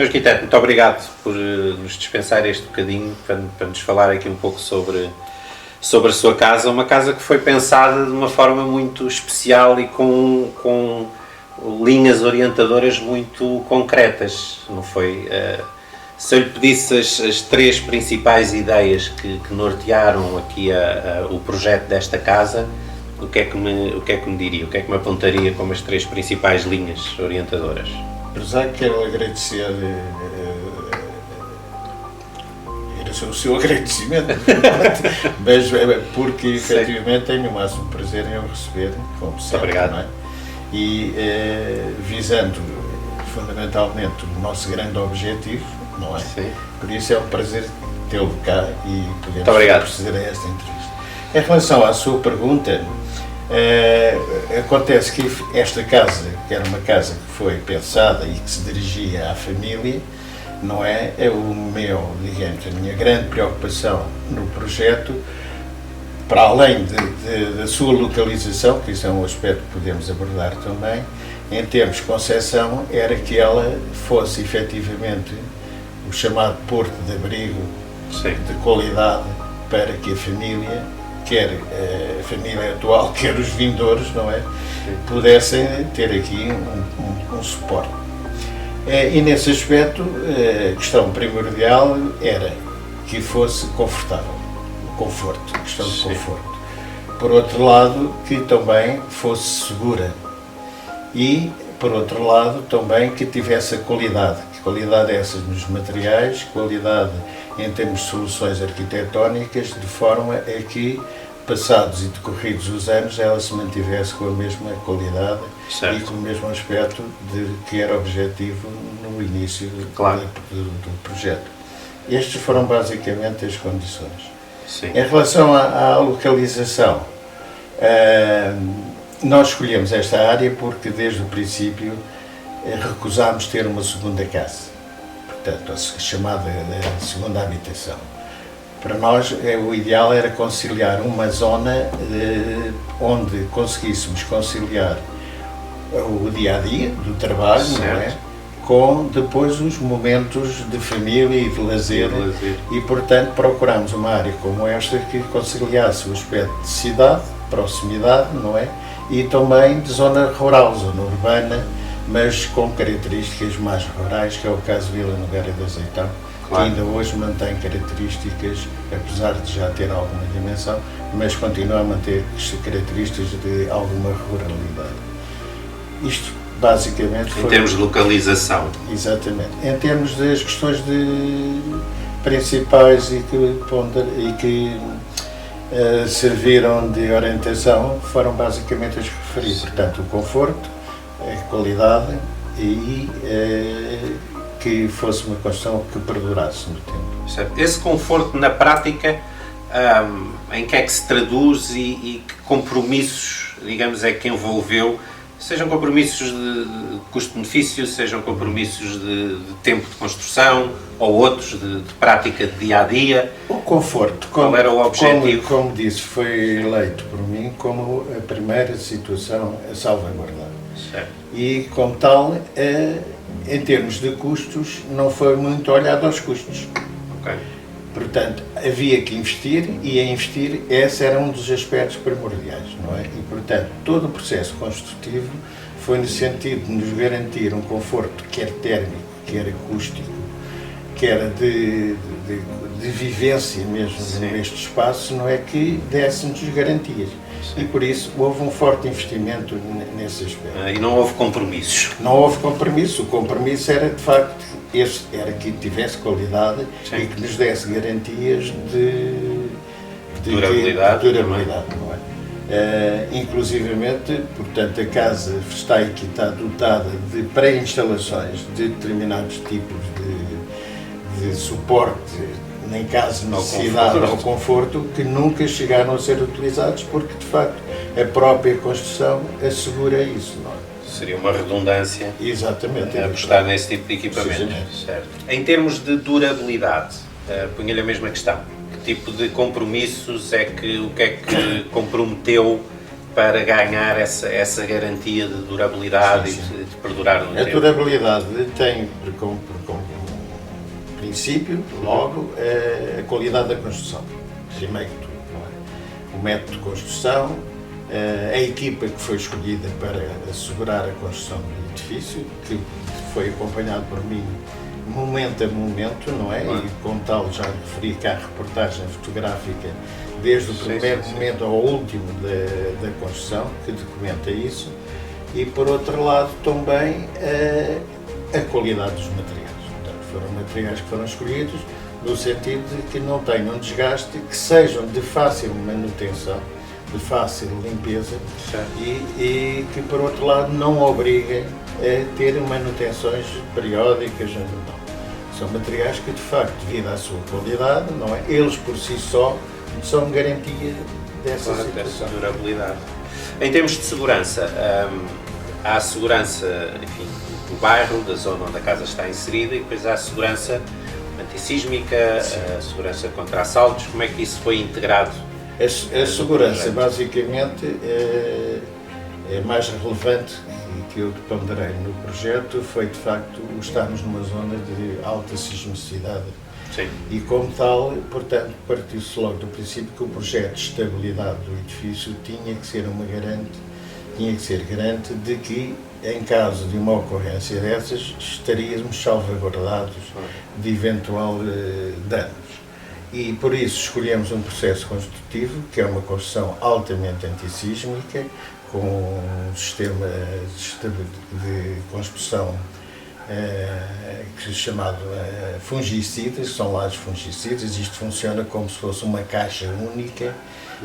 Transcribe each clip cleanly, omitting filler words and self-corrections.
Sr. Arquiteto, muito obrigado por nos dispensar este bocadinho para nos falar aqui um pouco sobre a sua casa. Uma casa que foi pensada de uma forma muito especial e com linhas orientadoras muito concretas, não foi? Se eu lhe pedisse as três principais ideias que nortearam aqui o projeto desta casa, o que é que me diria? O que é que me apontaria como as três principais linhas orientadoras? Apesar que quero agradecer o seu agradecimento, mas porque efetivamente tenho o máximo prazer em o receber, como sempre. Obrigado. Não é? E visando fundamentalmente o nosso grande objetivo, não é? Sim. Por isso é um prazer tê-lo cá e podemos proceder a esta entrevista. Em relação à sua pergunta, acontece que esta casa, que era uma casa que foi pensada e que se dirigia à família, não é? É o meu, digamos, a minha grande preocupação no projeto, para além da sua localização, que isso é um aspecto que podemos abordar também, em termos de concepção, era que ela fosse efetivamente o chamado porto de abrigo. Sim. De qualidade para que a família, quer a família atual, quer os vindouros, não é? Sim. Pudessem ter aqui um suporte. E nesse aspecto, a questão primordial era que fosse confortável, o conforto, a questão de conforto. Por outro lado, que também fosse segura e, por outro lado, também que tivesse a qualidade. Que qualidade é essa nos materiais, qualidade em termos de soluções arquitetónicas, de forma a que, passados e decorridos os anos, ela se mantivesse com a mesma qualidade. Certo. E com o mesmo aspecto que era objetivo no início do projeto. Estes foram basicamente as condições. Sim. Em relação à localização, nós escolhemos esta área porque desde o princípio recusámos ter uma segunda casa, portanto a chamada segunda habitação. Para nós o ideal era conciliar uma zona onde conseguíssemos conciliar o dia-a-dia do trabalho, certo. Não é? Com depois os momentos de família e de lazer. E portanto procuramos uma área como esta que conciliasse o aspecto de cidade, proximidade, não é? E também de zona rural, zona urbana, mas com características mais rurais, que é o caso de Vila Nogueira de Azeitão, claro. Que ainda hoje mantém características, apesar de já ter alguma dimensão, mas continua a manter características de alguma ruralidade. Isto basicamente foi... Em termos de localização. Exatamente. Em termos das questões principais e que serviram de orientação, foram basicamente as que referi. Portanto, o conforto, a qualidade e que fosse uma construção que perdurasse no tempo. Certo. Esse conforto na prática, em que é que se traduz e que compromissos, digamos, é que envolveu? Sejam compromissos de custo-benefício, sejam compromissos de tempo de construção ou outros de prática de dia-a-dia. O conforto, qual era o objetivo? Como disse, foi eleito por mim como a primeira situação a salvaguardar. Certo. E como tal, em termos de custos, não foi muito olhado aos custos. Okay. Portanto, havia que investir e a investir, esse era um dos aspectos primordiais, não é? E, portanto, todo o processo construtivo foi no sentido de nos garantir um conforto, quer térmico, quer acústico, quer de vivência mesmo. Sim. Neste espaço, não é? Que desse-nos garantias. Sim. E por isso houve um forte investimento nesse aspecto. E não houve compromissos? Não houve compromisso. O compromisso era, de facto, era que tivesse qualidade. Sim. E que nos desse garantias de durabilidade, não é? Inclusivamente, portanto, a casa está dotada de pré-instalações de determinados tipos de suporte, em caso de necessidade ou conforto, que nunca chegaram a ser utilizados porque, de facto, a própria construção assegura isso, não é? Seria uma redundância. Exatamente. Apostar nesse tipo de equipamento. Certo. Em termos de durabilidade, ponho-lhe a mesma questão. Que tipo de compromissos o que é que comprometeu para ganhar essa garantia de durabilidade. Sim. E de perdurar no tempo? A durabilidade tem, princípio, logo, a qualidade da construção, primeiro que tudo, não é? O método de construção, a equipa que foi escolhida para assegurar a construção do edifício, que foi acompanhado por mim momento a momento, não é? E como tal já referi que há reportagem fotográfica desde o primeiro momento ao último da construção, que documenta isso, e por outro lado também a qualidade dos materiais. Portanto, foram materiais que foram escolhidos no sentido de que não tenham desgaste, que sejam de fácil manutenção, de fácil limpeza e que por outro lado não obriguem a ter manutenções periódicas. Não. São materiais que de facto, devido à sua qualidade, não é? Eles por si só são garantia dessa situação. Dessa durabilidade. Em termos de segurança, há a segurança, enfim, do bairro, da zona onde a casa está inserida, e depois há a segurança antissísmica, a segurança contra assaltos. Como é que isso foi integrado? A segurança, basicamente, é mais relevante que eu ponderei no projeto, foi de facto o estarmos numa zona de alta sismicidade. Sim. E como tal, portanto, partiu-se logo do princípio que o projeto de estabilidade do edifício tinha que ser garante de que, em caso de uma ocorrência dessas, estaríamos salvaguardados de eventual danos. E por isso escolhemos um processo construtivo, que é uma construção altamente antissísmica, com um sistema de construção que é chamado fungicidas, são lajes fungicidas. Isto funciona como se fosse uma caixa única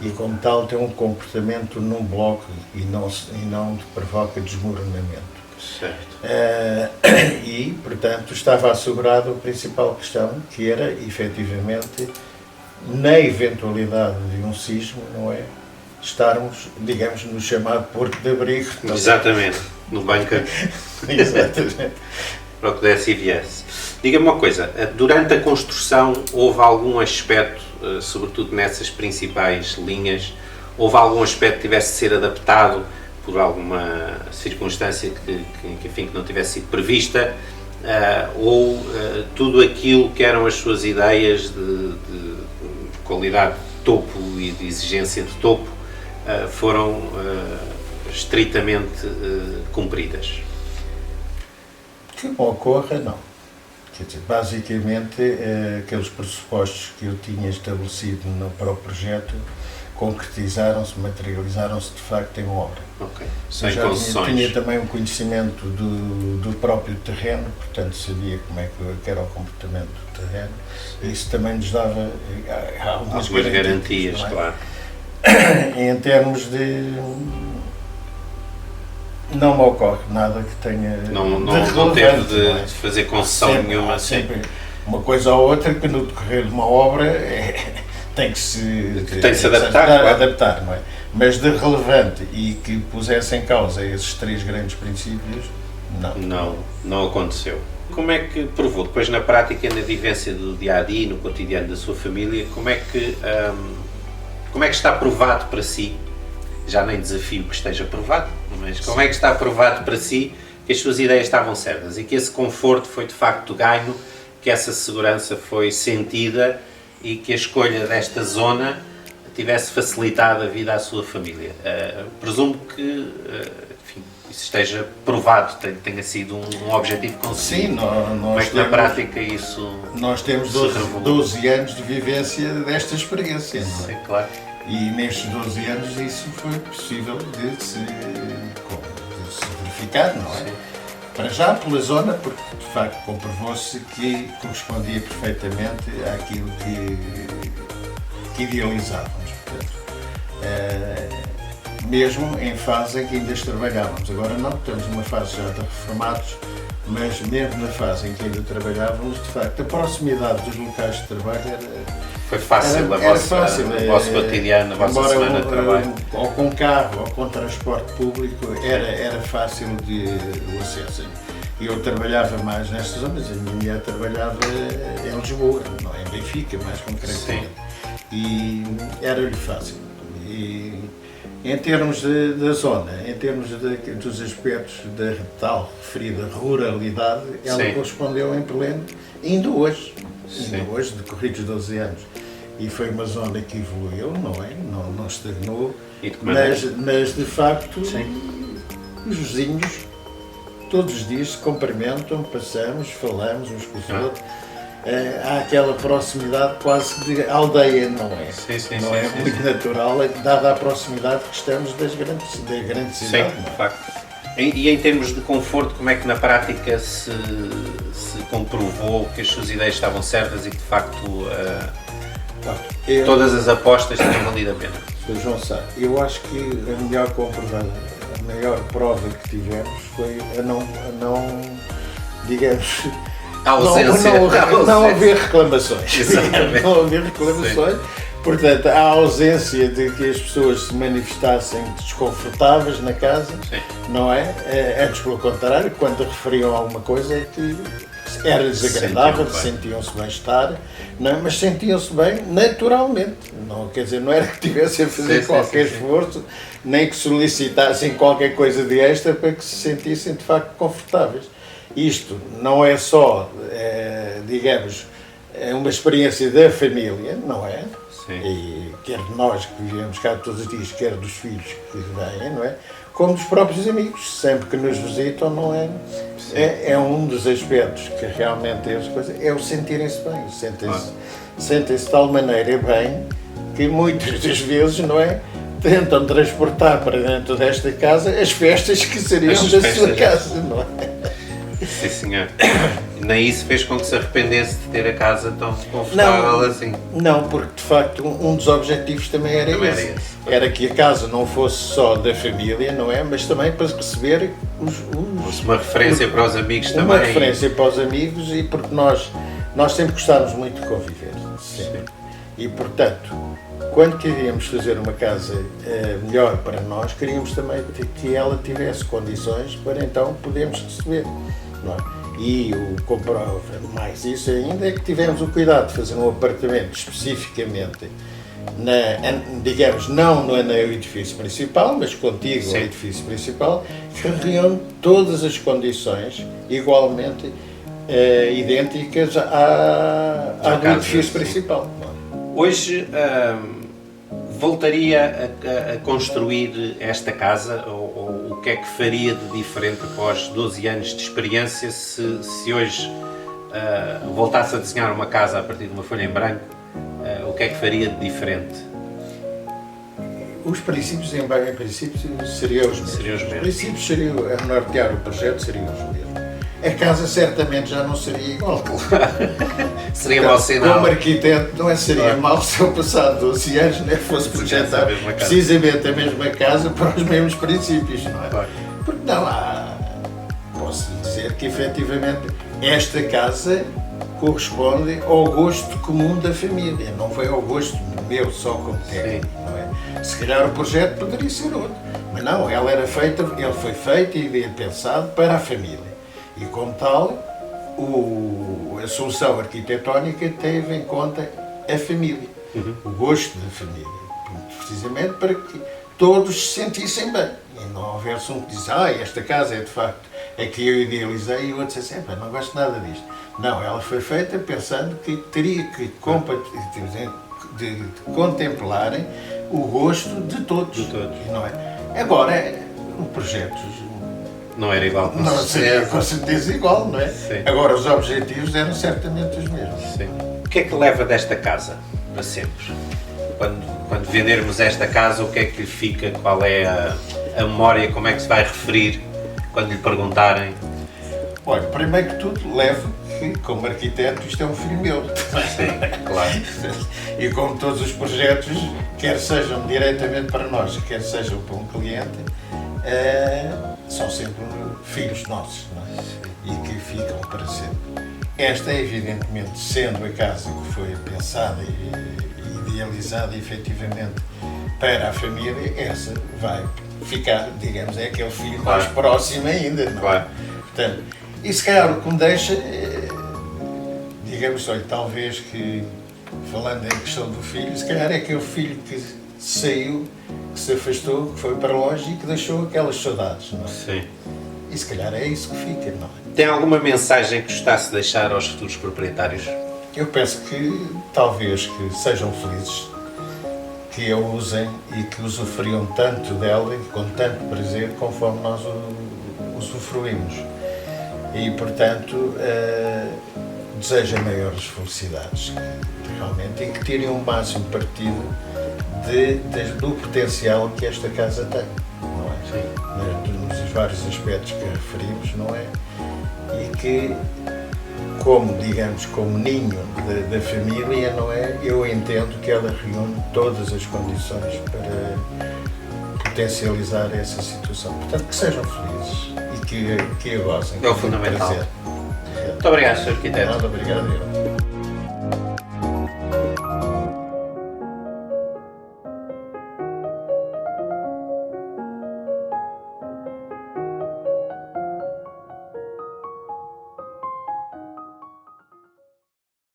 e como tal tem um comportamento num bloco e não provoca desmoronamento. Certo. E, portanto, estava assegurada a principal questão, que era, efetivamente, na eventualidade de um sismo, não é? Estarmos, digamos, no chamado porto de abrigo. Exatamente, no bunker. Exatamente. Para o que desse e viesse. Diga-me uma coisa, durante a construção houve algum aspecto, sobretudo nessas principais linhas, houve algum aspecto que tivesse de ser adaptado por alguma circunstância enfim, que não tivesse sido prevista, ou tudo aquilo que eram as suas ideias de qualidade de topo e de exigência de topo foram estritamente cumpridas? Que ocorra, não. Quer dizer, basicamente, aqueles pressupostos que eu tinha estabelecido para o projeto concretizaram-se, materializaram-se de facto em obra. Ok. Sem concessões. Tinha também um conhecimento do próprio terreno, portanto sabia como é que era o comportamento do terreno. Isso também nos dava algumas garantias, não é? Claro. Em termos de... não me ocorre nada que tenha não teve de fazer concessão nenhuma. Sempre uma coisa ou outra que no decorrer de uma obra tem que se adaptar, não é? Mas de relevante e que pusesse em causa esses três grandes princípios, não aconteceu. Como é que provou depois na prática, na vivência do dia-a-dia, no cotidiano da sua família, como é que está provado para si, já nem desafio que esteja provado, mas como é que está provado para si que as suas ideias estavam certas e que esse conforto foi de facto ganho, que essa segurança foi sentida e que a escolha desta zona tivesse facilitado a vida à sua família? Presumo que enfim, isso esteja provado, tenha sido um objetivo conseguido. Sim, como é que na prática isso nós temos 12 anos de vivência desta experiência, não é? Sim, claro. E nestes 12 anos isso foi possível de se verificar, não é? Sim. Para já pela zona, porque de facto comprovou-se que correspondia perfeitamente àquilo que idealizávamos. Portanto, mesmo em fase em que ainda trabalhávamos. Agora não, estamos numa fase já de reformados, mas mesmo na fase em que ainda trabalhávamos, de facto, a proximidade dos locais de trabalho foi fácil, o vosso cotidiano, a vossa semana de trabalho. Ou com carro, ou com transporte público, era fácil o acesso. Eu trabalhava mais nestas zonas, a minha mulher trabalhava em Lisboa, não é? Em Benfica, mais concretamente. E era-lhe fácil. Em termos da zona, em termos dos aspectos da tal referida ruralidade, ela Sim. correspondeu em pleno, ainda hoje, Sim. decorridos 12 anos. E foi uma zona que evoluiu, não é? Não estagnou, E de que maneira? mas de facto Sim. os vizinhos todos os dias se cumprimentam, passamos, falamos uns com os outros. Há aquela proximidade quase de aldeia, não é? Sim, sim, não sim, é sim, muito sim. natural, dada a proximidade que estamos da grande Sim, cidade. não de é? facto. E em termos de conforto, como é que na prática se comprovou que as suas ideias estavam certas e que de facto todas as apostas tinham valido a pena? Sr. João Sá, eu acho que a melhor comprovada, a maior prova que tivemos foi a não digamos, A ausência. não haver reclamações. Exatamente. Não haver reclamações. Portanto, a ausência de que as pessoas se manifestassem desconfortáveis na casa, Sim. não é? Antes, pelo contrário, quando referiam alguma coisa, é que era desagradável, sentiam-se bem-estar, não é? Mas sentiam-se bem naturalmente. Não, quer dizer, não era que tivessem a fazer qualquer esforço, nem que solicitassem qualquer coisa de extra para que se sentissem de facto confortáveis. Isto não é só, digamos, uma experiência da família, não é? Sim. E quer de nós que vivemos cá todos os dias, quer dos filhos que vêm, não é? Como dos próprios amigos, sempre que nos visitam, não é? É um dos aspectos que realmente é, é o sentirem-se bem, sentem-se de tal maneira bem que muitas das vezes, não é? Tentam transportar para dentro desta casa as festas que seriam da sua casa, não é? Sim, senhor. Nem isso fez com que se arrependesse de ter a casa tão confortável assim. Não, porque de facto um dos objetivos também era esse. Era que a casa não fosse só da família, não é? Mas também para receber uma referência para os amigos também. Uma referência para os amigos e porque nós sempre gostávamos muito de conviver. Sempre. E portanto, quando queríamos fazer uma casa melhor para nós, queríamos também que ela tivesse condições para então podermos receber. Não é? E o comprova mais isso ainda é que tivemos o cuidado de fazer um apartamento especificamente, digamos, não no edifício principal, mas contíguo ao edifício principal, que reúne todas as condições igualmente idênticas do edifício principal. Hoje voltaria a construir esta casa ou o que é que faria de diferente após 12 anos de experiência se hoje voltasse a desenhar uma casa a partir de uma folha em branco, o que é que faria de diferente? Os princípios em princípio seriam os mesmos. Os princípios seriam a nortear o projeto, seriam os mesmos. A casa certamente já não seria igual. Seria mau sinal. Como arquiteto não seria mau se eu passado 12 anos não fosse projetar precisamente a mesma casa para os mesmos princípios, não é? Claro. Porque não há... Posso dizer que efetivamente esta casa corresponde ao gosto comum da família, não foi ao gosto meu só como técnico, não é? Se calhar o projeto poderia ser outro, mas não, ele foi feito e pensado para a família. E como tal, a solução arquitetónica teve em conta a família, o gosto da família, precisamente para que todos se sentissem bem. E não houvesse um que diz, esta casa é de facto a que eu idealizei, e o outro disse, não gosto nada disto. Não, ela foi feita pensando que teria que contemplarem o gosto de todos. Não é? Agora, o projeto não era igual, não seria com certeza igual, não é? Sim. Agora, os objetivos eram certamente os mesmos. Sim. O que é que leva desta casa para sempre? Quando vendermos esta casa, o que é que lhe fica? Qual é a memória? Como é que se vai referir quando lhe perguntarem? Olha, primeiro que tudo, levo que, como arquiteto, isto é um filho meu. Sim, claro. E como todos os projetos, quer sejam diretamente para nós, quer sejam para um cliente, são sempre filhos nossos, não é? E que ficam para sempre. Esta, evidentemente, sendo a casa que foi pensada e idealizada efetivamente para a família, essa vai ficar, digamos, é aquele filho mais próximo ainda, não é? Claro. Portanto, e se calhar o que me deixa, digamos, olha, talvez que, falando em questão do filho, se calhar é aquele filho que saiu, que se afastou, que foi para longe e que deixou aquelas saudades, não é? Sim. E se calhar é isso que fica, não é? Tem alguma mensagem que gostasse de deixar aos futuros proprietários? Eu penso que talvez que sejam felizes, que a usem e que usufruam tanto dela e com tanto prazer conforme nós usufruímos. E, portanto, desejo maiores felicidades, realmente, e que tirem o máximo partido do potencial que esta casa tem, não é? Sim. Nos vários aspectos que referimos, não é? E que, como, digamos, como ninho da família, não é? Eu entendo que ela reúne todas as condições para potencializar essa situação. Portanto, que sejam felizes e que a gozem. É o fundamental. Prazer. Muito obrigado, Sr. Arquiteto. Nada, obrigado eu.